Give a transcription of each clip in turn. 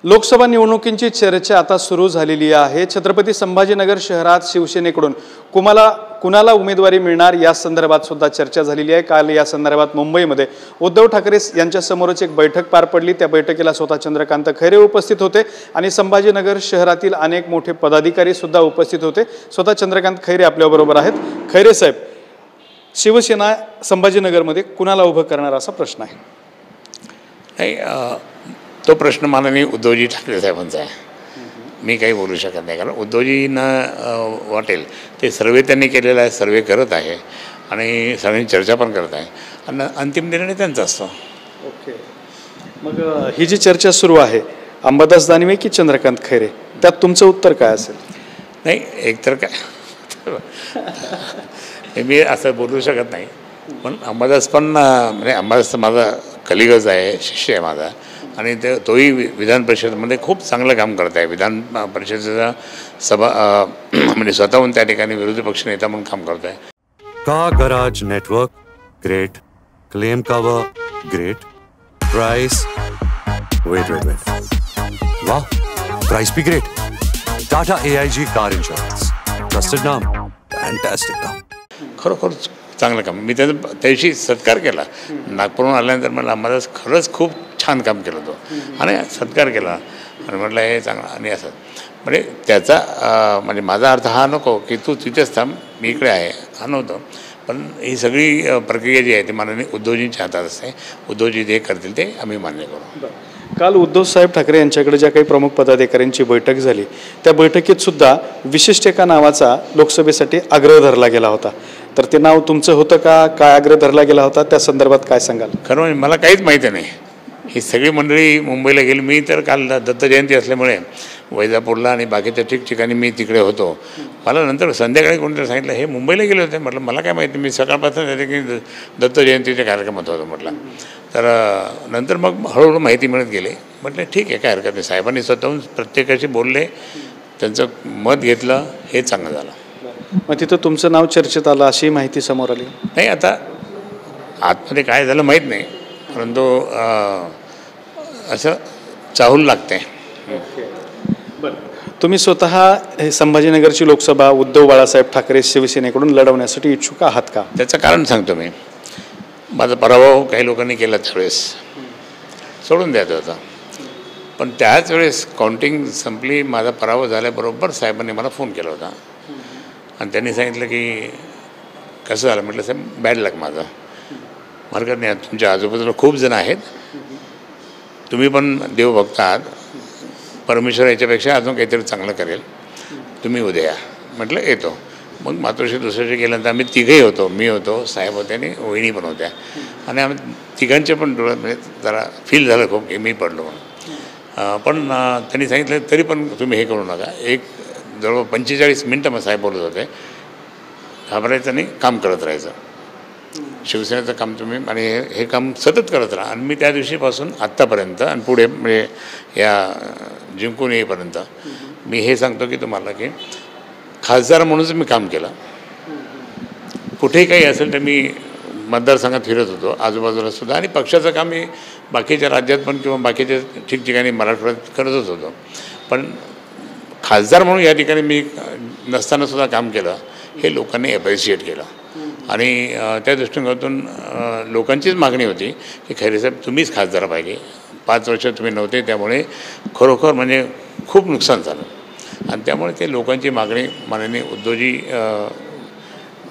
लोकसभा निवडणुकींची चर्चा आता सुरू झालेली आहे। छत्रपती संभाजीनगर शहरात शिवसेनेकडून कुणाला उमेदवारी मिळणार या संदर्भात सुद्धा चर्चा झालेली आहे। काल या संदर्भात मुंबईमध्ये उद्धव ठाकरे यांच्या समोरच एक बैठक पार पडली। त्या बैठकीला स्वतः चंद्रकांत खैरे उपस्थित होते आणि संभाजीनगर शहरातील अनेक मोठे पदाधिकारी सुद्धा उपस्थित होते। स्वतः चंद्रकांत खैरे आपल्याबरोबर आहेत। खैरे साहेब, शिवसेना संभाजीनगरमध्ये कुणाला उभं करणार असा प्रश्न आहे। तो प्रश्न माननीय उद्धवजी ठाकरे साहेबांचा आहे। मी काही बोलू शकत नाही, कारण उद्धवजींना वाटेल ते सर्वे त्यांनी केलेला आहे, सर्वे करत आहे आणि सगळ्यांनी चर्चा पण करत आहे आणि अंतिम निर्णय त्यांचा असतो। ओके, मग ही जी चर्चा सुरू आहे अंबादास दानवे की चंद्रकांत खैरे, त्यात तुमचं उत्तर काय असेल? नाही, एकतर काय मी असं बोलू शकत नाही, पण अंबादास पण म्हणजे अंबादास माझा कलिगच आहे, शिष्य आहे माझा आणि तोही विधान परिषदेमध्ये खूप चांगलं काम करत आहे। विधान परिषदेचा सभा म्हणजे स्वतःहून त्या ठिकाणी विरोधी पक्ष नेता म्हणून काम करत आहे। Car garage network great, claim cover great, price wait वाह, प्राइस भी great. Tata AIG car insurance, trusted नाम, फॅन्टॅस्टिक नाम, खरोखर चांगलं काम। मी त्याविषयी सत्कार केला नागपूरहून आल्यानंतर, मला आम्हाला खरंच खूप छान काम केलं तो आणि सत्कार केला आणि म्हटलं हे चांगलं आणि असं म्हणजे त्याचा म्हणजे माझा अर्थ हा नको की तू तिथेच थांब, मी इकडे आहे हा नव्हतं, पण ही सगळी प्रक्रिया जी आहे ती माननीय उद्धवजींच्या हातात असते। उद्धवजी जे करतील ते आम्ही मान्य करू। काल उद्धव साहेब ठाकरे यांच्याकडे ज्या काही प्रमुख पदाधिकाऱ्यांची बैठक झाली त्या बैठकीत सुद्धा विशिष्ट एका नावाचा लोकसभेसाठी आग्रह धरला गेला होता, तर ते नाव तुमचं होतं का? काय आग्रह धरला गेला होता त्या संदर्भात काय सांगाल? खरं म्हणजे मला काहीच माहिती नाही। ही सगळी मंडळी मुंबईला गेली, मी तर काल दत्त जयंती असल्यामुळे वैजापूरला आणि बाकीच्या ठिकठिकाणी मी तिकडे होतो। मला नंतर संध्याकाळी कोणतरी सांगितलं हे मुंबईला गेले होते। म्हटलं मला काय माहिती, मी सकाळपासून त्या ठिकाणी दत्त जयंतीच्या कार्यक्रमात होतो म्हटलं। तर नंतर मग हळूहळू माहिती मिळत गेली। म्हटलं ठीक आहे, काय हरकत नाही। साहेबांनी स्वतःहून प्रत्येकाशी बोलले, त्यांचं मत घेतलं, हे चांगलं झालं। मग तिथं तुमचं नाव चर्चेत आलं अशी माहिती समोर आली? नाही, आता आतमध्ये काय झालं माहीत नाही, परंतु असं चाहूल लागते। तुम्ही स्वतः हे संभाजीनगरची लोकसभा उद्धव बाळासाहेब ठाकरे शिवसेनेकडून लढवण्यासाठी इच्छुक आहात का? त्याचं कारण सांगतो मी। माझा पराभव काही लोकांनी केला, त्यावेळेस सोडून द्यायचा होता, पण त्याच वेळेस काउंटिंग संपली, माझा पराभव झाल्याबरोबर साहेबांनी मला फोन केला होता आणि त्यांनी सांगितलं की कसं झालं? म्हटलं साहेब बॅड लक माझं, हरकत नाही, तुमच्या आजूबाजूला खूप जण आहेत, तुम्ही पण देवभक्त आहात, परमेश्वर याच्यापेक्षा अजून काहीतरी चांगलं करेल, तुम्ही उद्या या। म्हटलं येतो। मग मातोश्री दुसऱ्याशी गेल्यानंतर आम्ही तिघही होतो, मी होतो, साहेब होते आणि वहिनी पण होत्या आणि आम्ही तिघांचे पण डोळ्यात म्हणजे जरा फील झालं खूप की मी पडलो म्हणून। पण त्यांनी सांगितलं तरी पण तुम्ही हे करू नका। एक जवळ 45 मिनटं मग साहेब बोलत होते, घाबरायचं नाही, काम करत राहायचं, शिवसेनेचं काम तुम्ही आणि हे काम सतत करत राहा। आणि मी त्या दिवशीपासून आत्तापर्यंत आणि पुढे म्हणजे या जिंकून येईपर्यंत मी हे सांगतो की तुम्हाला की खासदार म्हणूनच मी काम केलं। कुठेही काही असेल तर मी मतदारसंघात फिरत होतो, आजूबाजूला सुद्धा, आणि पक्षाचं काम मी बाकीच्या राज्यात पण किंवा बाकीच्या ठिकठिकाणी मराठवाड्यात करतच होतो, पण खासदार म्हणून या ठिकाणी मी नसतानासुद्धा काम केलं, हे लोकांनी ॲप्रिशिएट केलं आणि त्या दृष्टिकोनातून लोकांचीच मागणी होती की खैरेसाहेब तुम्हीच खासदार पाहिजे। 5 वर्ष तुम्ही नव्हते, त्यामुळे खरोखर म्हणजे खूप नुकसान झालं आणि त्यामुळे ते लोकांची मागणी माननीय उद्धवजी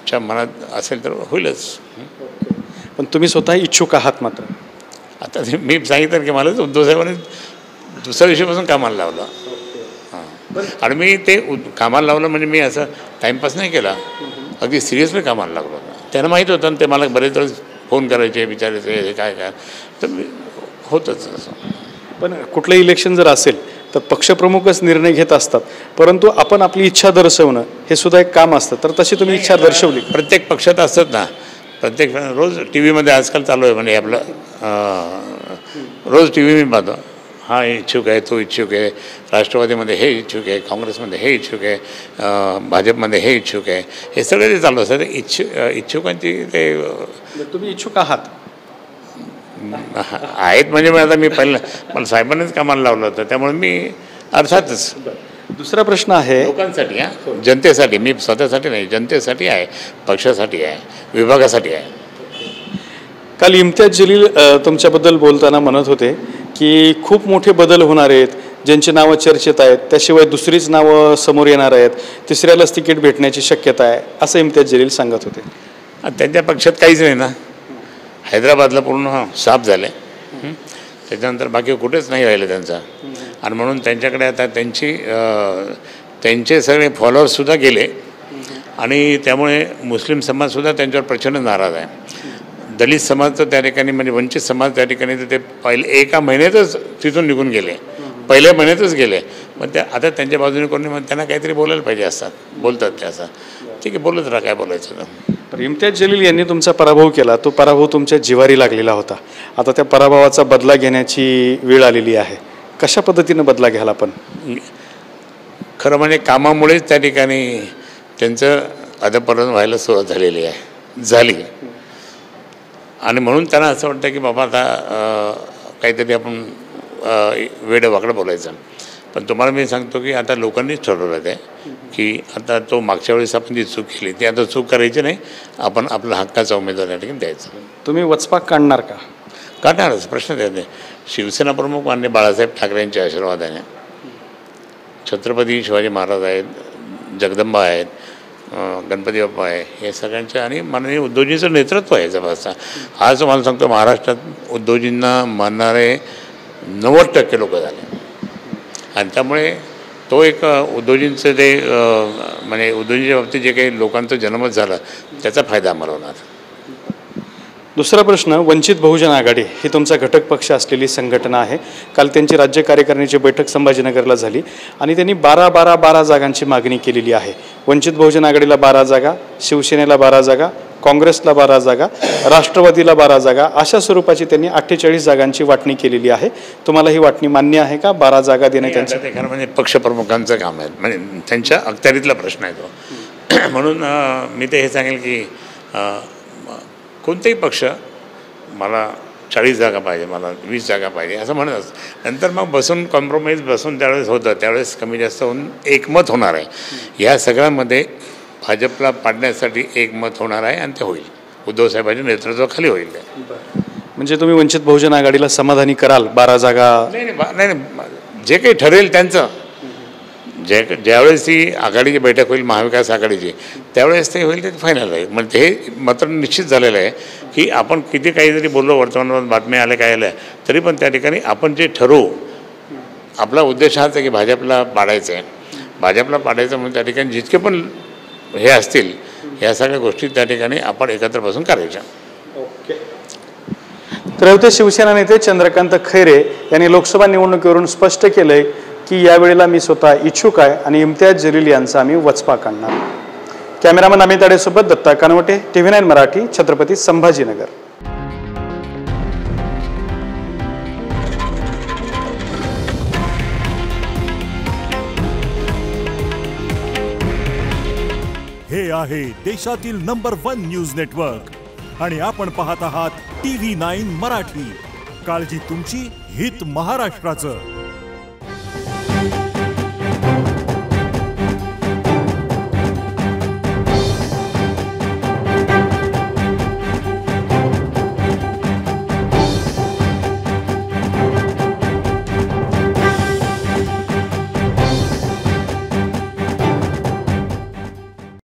च्या मनात असेल तर होईलच। पण तुम्ही स्वतः इच्छुक आहात मात्र? आता मी सांगितलं की मला उद्धव साहेबांनी दुसऱ्या दिवशीपासून कामाला लावलं आणि मी ते कामाला लावलं म्हणजे मी असं टाईमपास नाही केला, अगदी सिरियसली कामाला लागलो होतं। त्यांना माहीत होतं आणि ते मला बरेच वेळेस फोन करायचे, विचारायचे हे काय काय, तर मी होतंच असं। पण कुठलं इलेक्शन जर असेल तर पक्षप्रमुखच निर्णय घेत असतात, परंतु आपण आपली इच्छा दर्शवणं हे सुद्धा एक काम असतं, तर तशी तुम्ही इच्छा दर्शवली? प्रत्येक पक्षात असतात ना, प्रत्येक रोज टी व्हीमध्ये आजकाल चालू आहे म्हणजे आपलं रोज टी व्ही मी पाहतो, हा इच्छुक आहे, तो इच्छुक आहे, राष्ट्रवादीमध्ये हे इच्छुक आहे, काँग्रेसमध्ये हे इच्छुक आहे, भाजपमध्ये हे इच्छुक आहे, हे सगळे ते चालू असतात। इच्छुकांची ते तुम्ही इच्छुक आहात? आहेत म्हणजे आता मी पहिलं मला साहेबांनीच कामाला लावलं होतं, त्यामुळे मी अर्थातच. दुसरा प्रश्न आहे, लोकांसाठी, जनतेसाठी, मी स्वतःसाठी नाही, जनतेसाठी आहे, पक्षासाठी आहे, विभागासाठी आहे. काल इम्तियाज जलील तुमच्याबद्दल बोलताना म्हणत होते की खूप मोठे बदल होणार आहेत, ज्यांची नावं चर्चेत आहेत, त्याशिवाय दुसरीच नावं समोर येणार आहेत, तिसऱ्यालाच तिकीट भेटण्याची शक्यता आहे, असं इम्तियाज जलील सांगत होते. त्यांच्या पक्षात काहीच नाही ना, हैदराबादला पूर्ण साफ झाले, त्याच्यानंतर बाकी कुठेच नाही राहिलं त्यांचा. आणि म्हणून त्यांच्याकडे आता त्यांचे सगळे फॉलोअर्ससुद्धा गेले आणि त्यामुळे मुस्लिम समाजसुद्धा त्यांच्यावर प्रचंड नाराज आहे. दलित समाज तर त्या ठिकाणी म्हणजे वंचित समाज त्या ठिकाणी तर ते एका महिन्यातच तिथून निघून गेले, पहिल्या महिन्यातच गेले. मग त्या आता त्यांच्या बाजूने कोणी मग त्यांना काहीतरी बोलायला पाहिजे असतात, बोलतात ते असं, ठीक आहे बोलत राहा, काय बोलायचं तर. इम्तियाज जलील यांनी तुमचा पराभव केला, तो पराभव तुमच्या जिवारी लागलेला होता, आता त्या पराभवाचा बदला घेण्याची वेळ आलेली आहे. कशा पद्धतीनं बदला घ्यायला? पण खरं म्हणजे कामामुळेच त्या ठिकाणी त्यांचं अधपतन व्हायला सुरुवात झाली आणि म्हणून त्यांना असं वाटतं की बाबा आता काहीतरी आपण वेडं वाकडं बोलायचं. पण तुम्हाला मी सांगतो की आता लोकांनीच ठरवलं आहे की आता तो मागच्या वेळेस आपण जी चूक केली ती आता चूक करायची नाही, आपण आपला हक्काचा उमेदवार या ठिकाणी द्यायचा. तुम्ही वचपा काढणार का? काढणारच, प्रश्न त्यात नाही. शिवसेना प्रमुख माननीय बाळासाहेब ठाकरेंच्या आशीर्वादाने छत्रपती शिवाजी महाराज आहेत, जगदंबा आहेत, गणपती बाप्पा आहे, हे सगळ्यांचे आणि माननीय उद्धवजींचं नेतृत्व आहे जवळचा. आज तुम्हाला सांगतो महाराष्ट्रात उद्धवजींना मानणारे 90% लोक झाले आणि त्यामुळे तो एक उद्धवजींचं ते म्हणजे उद्धवजींच्या बाबतीत जे काही लोकांचं जनमत झालं त्याचा फायदा आम्हाला होणार. दुसरा प्रश्न, वंचित बहुजन आघाडी ही तुमचा घटक पक्ष असलेली संघटना आहे. काल त्यांची राज्य कार्यकारिणीची बैठक संभाजीनगरला झाली आणि त्यांनी 12 जागांची मागणी केलेली आहे. वंचित बहुजन आघाडीला 12 जागा, शिवसेनेला 12 जागा, काँग्रेसला 12 जागा, राष्ट्रवादीला 12 जागा, अशा स्वरूपाची त्यांनी 48 जागांची वाटणी केलेली आहे. तुम्हाला ही वाटणी मान्य आहे का? 12 जागा देणे त्यांचं ते खरं म्हणजे पक्षप्रमुखांचं काम आहे, म्हणजे त्यांच्या अखत्यारीतला प्रश्न आहे तो. म्हणून मी ते हे सांगेल की कोणताही पक्ष मला 40 जागा पाहिजे, मला 20 जागा पाहिजे असं म्हणत असतं. नंतर मग बसून कॉम्प्रोमाइज बसून त्यावेळेस होतं, त्यावेळेस कमी जास्त होऊन एकमत होणार आहे. या सगळ्यामध्ये भाजपला पाडण्यासाठी एकमत होणार आहे आणि ते होईल, उद्धवसाहेबांच्या नेतृत्वाखाली होईल. म्हणजे तुम्ही वंचित बहुजन आघाडीला समाधानी कराल 12 जागा? नाही, जे काही ठरेल त्यांचं, ज्यावेळेस ती आघाडीची बैठक होईल महाविकास आघाडीची त्यावेळेस ते होईल, ते फायनल आहे. म्हणजे हे मात्र निश्चित झालेलं आहे की आपण किती काही जरी बोललो, वर्तमानपत्रात बातम्या आल्या काय आल्या तरी पण त्या ठिकाणी आपण जे ठरवू, आपला उद्देश हाच आहे की भाजपला पाडायचं आहे. भाजपला पाडायचं म्हणून त्या ठिकाणी जितके पण हे असतील ह्या सगळ्या गोष्टी त्या ठिकाणी आपण एकत्र बसून करायच्या. तर होते शिवसेना नेते चंद्रकांत खैरे यांनी लोकसभा निवडणुकीवरून स्पष्ट केलंय की यावेळेला मी स्वतः इच्छुक आहे आणि इम्तियाज जलील यांचा आम्ही वचपा काढणार. कॅमेरामन अमित आडेसोबत दत्ता कानवटे, TV9 मराठी, छत्रपती संभाजीनगर. हे आहे देशातील नंबर 1 न्यूज नेटवर्क आणि आपण पाहत आहात TV9 मराठी. काळजी तुमची, हित महाराष्ट्राचं.